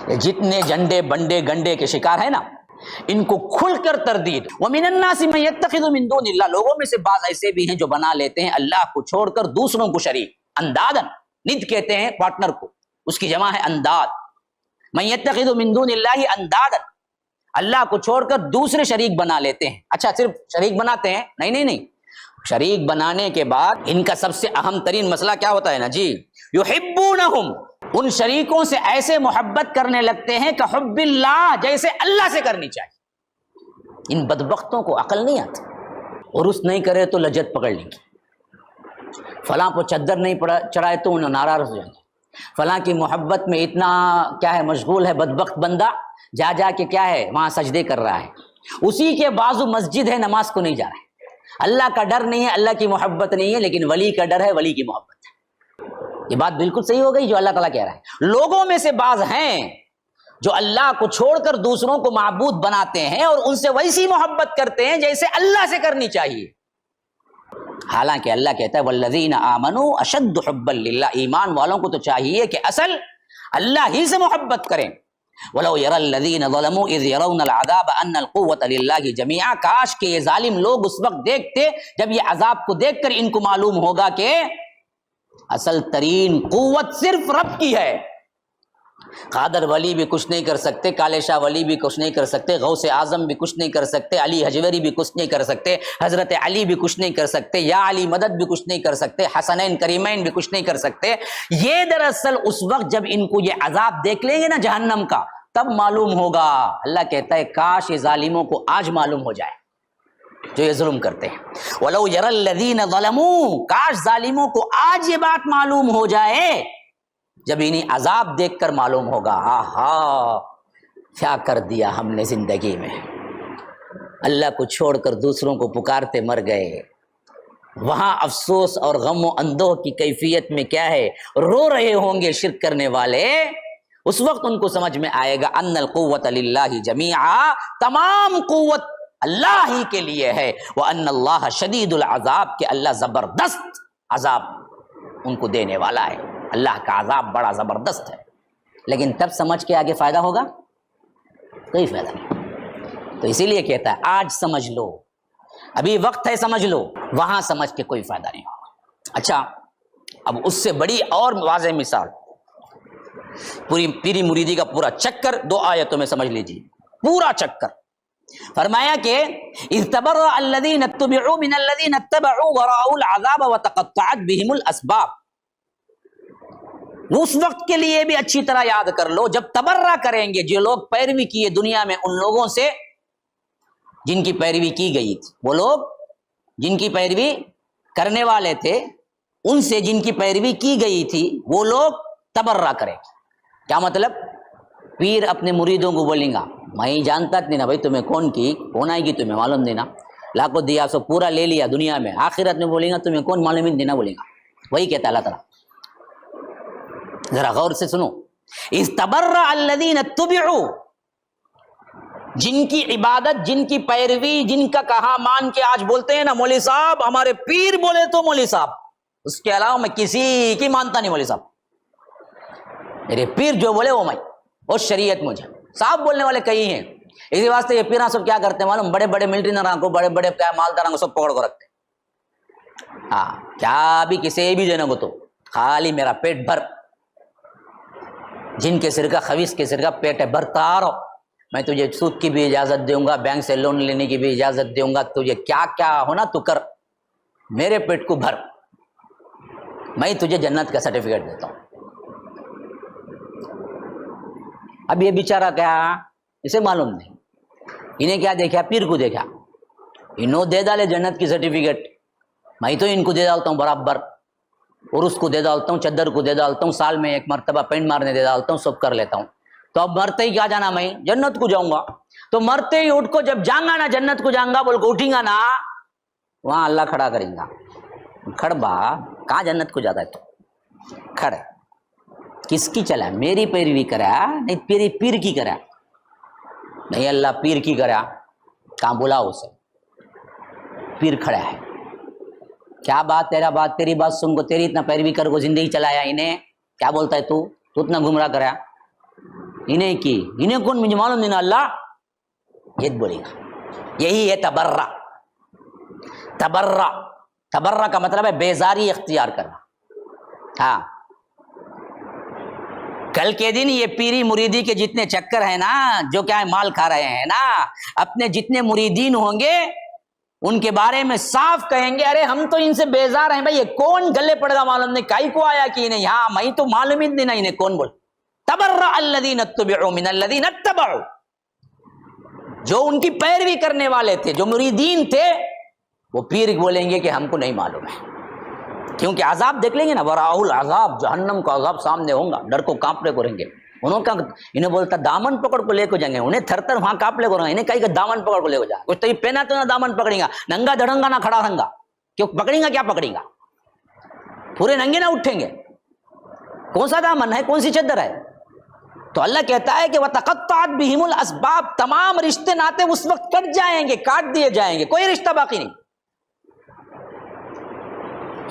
جتنے جھنڈے بنڈے گنڈے کے شکار ہیں نا، ان کو کھل کر تردید۔ وَمِنَ النَّاسِ مَن يَتَّخِذُ مِن دُونِ اللَّهِ، لوگوں میں سے بعض ایسے بھی ہیں جو بنا لیتے ہیں اللہ کو چھوڑ کر دوسروں کو شریک۔ اندادن، ند کہتے ہیں پارٹنر کو، اس کی جمع ہے انداد۔ مَن يَتَّخِذُ مِن دُونِ اللَّهِ اندادن، اللہ کو چھوڑ کر دوسرے شریک بنا لیتے ہیں۔ اچھا صرف شریک بناتے ہیں؟ نہیں، شریک بنانے کے بعد ان کا سب سے اہم ترین مسئلہ کیا ہوتا ہے نا جی، یحبونہم، ان شریکوں سے ایسے محبت کرنے لگتے ہیں کہ حب اللہ، جیسے اللہ سے کرنی چاہیے۔ ان بدبختوں کو عقل نہیں آتی، اور اس نہیں کرے تو لجت پکڑ لیں گے، فلاں کو چادر نہیں چڑھائے تو انہیں ناراض ہو جائیں گے، فلاں کی محبت میں اتنا کیا ہے مشغول ہے بدبخت بندہ، جا کے کیا ہے وہاں سجدے کر رہا ہے، اسی کے بازو مسجد ہے نماز کو نہیں جا رہا ہے۔ اللہ کا ڈر نہیں ہے، اللہ کی محبت نہیں ہے، لیکن ولی کا ڈر ہے، ولی کی محبت ہے۔ یہ بات بالکل صحیح ہو گئی جو اللہ تعالیٰ کہہ رہا ہے۔ لوگوں میں سے بعض ہیں جو اللہ کو چھوڑ کر دوسروں کو معبود بناتے ہیں اور ان سے ویسی محبت کرتے ہیں جیسے اللہ سے کرنی چاہیے، حالانکہ اللہ کہتا ہے والذین آمنوا اشد حبا للہ، ایمان والوں کو تو چاہیے کہ اصل اللہ ہی سے محبت کریں۔ وَلَوْ يَرَى الَّذِينَ ظَلَمُوا إِذْ يَرَوْنَ الْعَذَابَ أَنَّ الْقُوَّةَ لِلَّهِ جَمِيعًا، کاش کہ یہ ظالم لوگ اس وقت دیکھتے جب یہ عذاب کو دیکھ کر ان کو معلوم ہوگا کہ اصل ترین قوت صرف رب کی ہے۔ قادر ولی بھی کچھ نہیں کر سکتے، کالے شاہ ولی بھی کچھ نہیں کر سکتے، غوث اعظم بھی کچھ نہیں کر سکتے، علی حجویری بھی کچھ نہیں کر سکتے، حضرت علی بھی کچھ نہیں کر سکتے، یا علی مدد بھی کچھ نہیں کر سکتے، حسنین کریمین بھی کچھ نہیں کر سکتے۔ یہ دراصل اس وقت جب ان کو یہ عذاب دیکھ لیں گے نا جہنم کا، تب معلوم ہوگا۔ اللہ کہتا ہے کاش یہ ظالموں کو آج معلوم ہو جائے جو یہ ظلم کرتے ہیں۔ وَلَوْ يَرَى الَّذِينَ ظَلَمُوا، کاش ظالموں کو آج یہ بات معلوم ہو جائے، جب انہیں عذاب دیکھ کر معلوم ہوگا آہا کیا کر دیا ہم نے زندگی میں، اللہ کو چھوڑ کر دوسروں کو پکارتے مر گئے۔ وہاں افسوس اور غم و اندوہ کی کیفیت میں کیا ہے، رو رہے ہوں گے شرک کرنے والے۔ اس وقت ان کو سمجھ میں آئے گا ان القوت للہ جمیعا، تمام قوت اللہ ہی کے لیے ہے، وان اللہ شدید العذاب، کہ اللہ زبردست عذاب ان کو دینے والا ہے، اللہ کا عذاب بڑا زبردست ہے۔ لیکن تب سمجھ کے آگے فائدہ ہوگا؟ کوئی فائدہ نہیں۔ تو اسی لیے کہتا ہے آج سمجھ لو، ابھی وقت ہے سمجھ لو، وہاں سمجھ کے کوئی فائدہ نہیں ہوگا۔ اچھا اب اس سے بڑی اور واضح مثال، پوری پیری مریدی کا پورا چکر 2 آیتوں میں سمجھ لیجیے، پورا چکر۔ فرمایا کہ اذ تبرأ الذین اتبعوا من الذین اتبعوا ورأوا العذاب وتقطعت بهم الاسباب۔ اس وقت کے لیے بھی اچھی طرح یاد کر لو جب تبرہ کریں گے جو لوگ پیروی کیے دنیا میں ان لوگوں سے جن کی پیروی کی گئی تھی، وہ لوگ جن کی پیروی کرنے والے تھے ان سے جن کی پیروی کی گئی تھی وہ لوگ تبرہ کریں۔ کیا مطلب؟ پیر اپنے مریدوں کو بولیں گا میں جانتا نہیں نا بھائی تمہیں کون آئے گی تمہیں معلوم دینا، لاکھوں دیا سو پورا لے لیا دنیا میں، آخرت میں بولیں گا تمہیں کون معلوم دینا بولیں گا۔ وہی کہتا اللہ تعالیٰ، ذرا غور سے سنو، اذ تبرأ الذین اتبعوا، جن کی عبادت جن کی پیروی جن کا کہا مان کے آج بولتے ہیں نا مولوی صاحب ہمارے پیر بولے تو مولوی صاحب، اس کے علاوہ میں کسی کی مانتا نہیں، مولوی صاحب میرے پیر جو بولے وہ میں، اور شریعت مجھے صاحب بولنے والے کئی ہیں۔ اسی واسطے یہ پیراں سب کیا کرتے ہیں معلوم، بڑے بڑے ملٹری نراں کو، بڑے بڑے مالداراں کو سب پکڑ کو رکھتے ہیں، ہاں کیا بھی کسی بھی دینا کو تو خالی میرا پیٹ بھر، جن کے سر کا خبیث کے سر کا پیٹ ہے بھرتا رہو، میں تجھے سود کی بھی اجازت دوں گا، بینک سے لون لینے کی بھی اجازت دوں گا، تجھے کیا کیا ہونا تو کر، میرے پیٹ کو بھر، میں تجھے جنت کا سرٹیفکیٹ دیتا ہوں۔ اب یہ بیچارہ کیا اسے معلوم نہیں، انہیں کیا دیکھا، پیر کو دیکھا، انہوں دے ڈالے جنت کی سرٹیفکیٹ، میں تو ان کو دے ڈالتا ہوں برابر، اور اس کو دے ڈالتا ہوں، چادر کو دے ڈالتا ہوں، سال میں 1 مرتبہ پینٹ مارنے دے ڈالتا ہوں، سب کر لیتا ہوں، تو اب مرتے ہی کیا جانا، میں جنت کو جاؤں گا، تو مرتے ہی اٹھ کو جب جاؤں گا نا جنت کو جاؤں گا بول کو اٹھیں گا نا، وہاں اللہ کھڑا کریں گا، کھڑ با کہاں جنت کو جاتا ہے تو کھڑ، کس کی چلا، میری پیروی کرا نہیں تیری پیر کی کرا، نہیں اللہ پیر کی کرا، کہاں بلاؤ اسے، پیر کھڑا ہے، کیا بات تیرا بات تیری بات سن کو، تیری اتنا پیروی کر کو زندگی چلایا، انہیں کیا بولتا ہے تو اتنا گمراہ کرا، انہیں کی، انہیں کون مجھے معلوم نہیں نا اللہ، یہ بولے گا۔ یہی ہے تبرع۔ تبرع، تبرع کا مطلب ہے بیزاری اختیار کرنا۔ ہاں، کل کے دن یہ پیری مریدی کے جتنے چکر ہیں نا، جو کیا ہے مال کھا رہے ہیں نا، اپنے جتنے مریدین ہوں گے ان کے بارے میں صاف کہیں گے ارے ہم تو ان سے بیزار ہیں بھائی، یہ کون گلے پڑ گا معلوم نہیں، کائی کو آیا کہ نہیں، ہاں میں تو معلوم ہی نہیں انہیں کون بول۔ تبرع الذین اتبعوا من الذین اتبعوا، جو ان کی پیروی کرنے والے تھے، جو مریدین تھے، وہ پیر بولیں گے کہ ہم کو نہیں معلوم ہے، کیونکہ عذاب دیکھ لیں گے نا، وراء العذاب، جہنم کا عذاب سامنے ہوگا، ڈر کو کانپنے کو رہیں گے۔ انہیں بولتا دامن پکڑ کو لے کو جائیں گے، انہیں تھر تھر وہاں کانپ لے کو رہیں گے، انہیں کہیں کہ دامن پکڑ کو لے کو جائیں، کچھ تو یہ پہنا تو نہ دامن پکڑیں گا، ننگا دھڑنگا نہ کھڑا رہنگا، کیوں پکڑیں گا، کیا پکڑیں گا، پورے ننگے نہ اٹھیں گے، کون سا دامن ہے، کون سی چادر ہے؟ تو اللہ کہتا ہے کہ وَتَقَطَّعَتْ بِهِمُ الْأَسْبَابُ، تمام رشتے ناتے اس وقت کٹ جائیں گے، کاٹ دیے جائیں گے، کوئی رشتہ باقی نہیں۔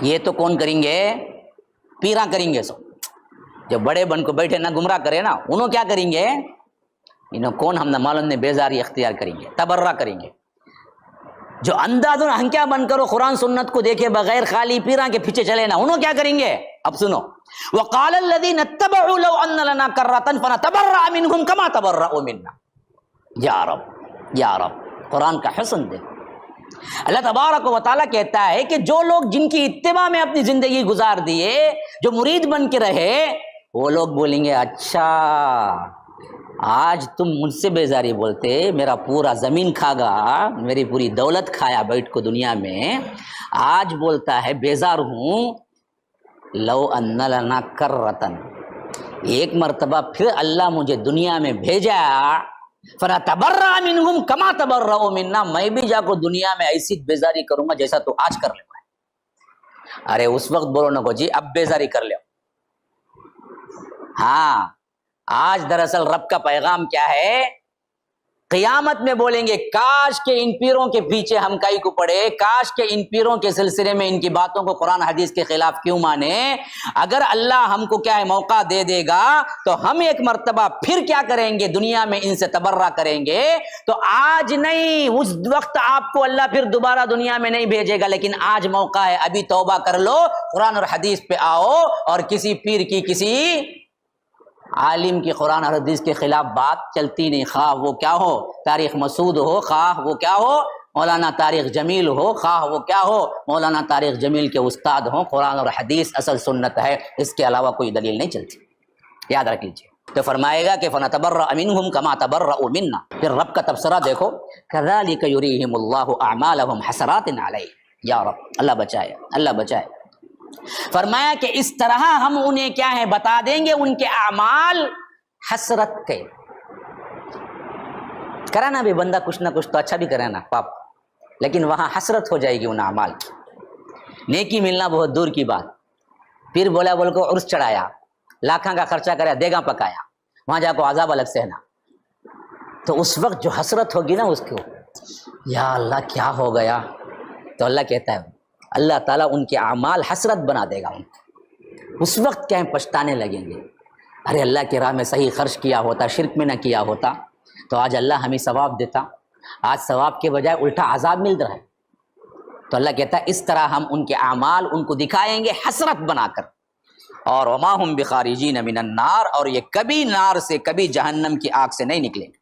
یہ تو کون کریں گے؟ پیراں کریں گے، سب جو بڑے بن کو بیٹھے نہ گمراہ کرے نا، انہوں کیا کریں گے؟ انہوں کون ہم نہ معلوم نے بیزاری اختیار کریں گے، تبرع کریں گے۔ جو انداز ہنکیا بن کرو قرآن سنت کو دیکھے بغیر خالی پیراں کے پیچھے چلے نا، انہوں کیا کریں گے؟ اب سنو، وقال الذين اتبعوا لو ان لنا كرة فنتبرأ منهم كما تبرأوا منا۔ یا رب، یا رب، قرآن کا حسن دے۔ اللہ تبارک و تعالیٰ کہتا ہے کہ جو لوگ جن کی اتباع میں اپنی زندگی گزار دیے، جو مرید بن کے رہے، وہ لوگ بولیں گے اچھا آج تم مجھ سے بیزاری بولتے، میرا پورا زمین کھا گا، میری پوری دولت کھایا بیٹھ کو دنیا میں، آج بولتا ہے بیزار ہوں، لو ان لنا کرتن، ایک مرتبہ پھر اللہ مجھے دنیا میں بھیجا، فنتبرأ منہم کما تبرؤوا منا، میں بھی جا کو دنیا میں ایسی بیزاری کروں گا جیسا تو آج کر لے۔ ارے اس وقت بولو نہ کو جی اب بیزاری کر لے۔ ہاں، آج دراصل رب کا پیغام کیا ہے؟ قیامت میں بولیں گے کاش کے ان پیروں کے پیچھے ہم کائی کو پڑے، کاش کے ان پیروں کے سلسلے میں ان کی باتوں کو قرآن حدیث کے خلاف کیوں مانے۔ اگر اللہ ہم کو کیا ہے موقع دے دے گا تو ہم ایک مرتبہ پھر کیا کریں گے، دنیا میں ان سے تبرہ کریں گے۔ تو آج نہیں، اس وقت آپ کو اللہ پھر دوبارہ دنیا میں نہیں بھیجے گا، لیکن آج موقع ہے، ابھی توبہ کر لو، قرآن اور حدیث پہ آؤ، اور کسی پیر کی، کسی عالم کی قرآن اور حدیث کے خلاف بات چلتی نہیں، خواہ وہ کیا ہو، تاریخ مسعود ہو، خواہ وہ کیا ہو، مولانا طارق جمیل ہو، خواہ وہ کیا ہو، مولانا طارق جمیل کے استاد ہوں۔ قرآن اور حدیث اصل سنت ہے، اس کے علاوہ کوئی دلیل نہیں چلتی، یاد رکھ لیجیے۔ تو فرمائے گا کہ فَنَتَبَرَّأَ مِنْهُمْ كَمَا تَبَرَّؤُوا مِنَّا، پھر رب کا تبصرہ دیکھو، كَذَلِكَ يُرِيهِمُ اللَّهُ أَعْمَالَهُمْ حَسَرَاتٍ عَلَيْهِ، یا رب اللہ بچائے، اللہ بچائے۔ فرمایا کہ اس طرح ہم انہیں کیا ہے بتا دیں گے، ان کے اعمال حسرت کے، کرانا بھی بندہ کچھ نہ کچھ تو اچھا بھی کرے نا پاپ، لیکن وہاں حسرت ہو جائے گی ان اعمال کی، نیکی ملنا بہت دور کی بات۔ پھر بولا بول کو عرس چڑھایا، لاکھاں کا خرچہ کریا، دیگاں پکایا، وہاں جا کو عذاب الگ سہنا، تو اس وقت جو حسرت ہوگی نا اس کو، یا اللہ کیا ہو گیا، تو اللہ کہتا ہے اللہ تعالیٰ ان کے اعمال حسرت بنا دے گا، اس وقت کیا پچھتانے لگیں گے، ارے اللہ کی راہ میں صحیح خرچ کیا ہوتا، شرک میں نہ کیا ہوتا تو آج اللہ ہمیں ثواب دیتا، آج ثواب کے بجائے الٹا عذاب مل رہا ہے۔ تو اللہ کہتا ہے اس طرح ہم ان کے اعمال ان کو دکھائیں گے حسرت بنا کر، اور وما ہم بخارجین من النار، اور یہ کبھی نار سے، کبھی جہنم کی آگ سے نہیں نکلیں گے۔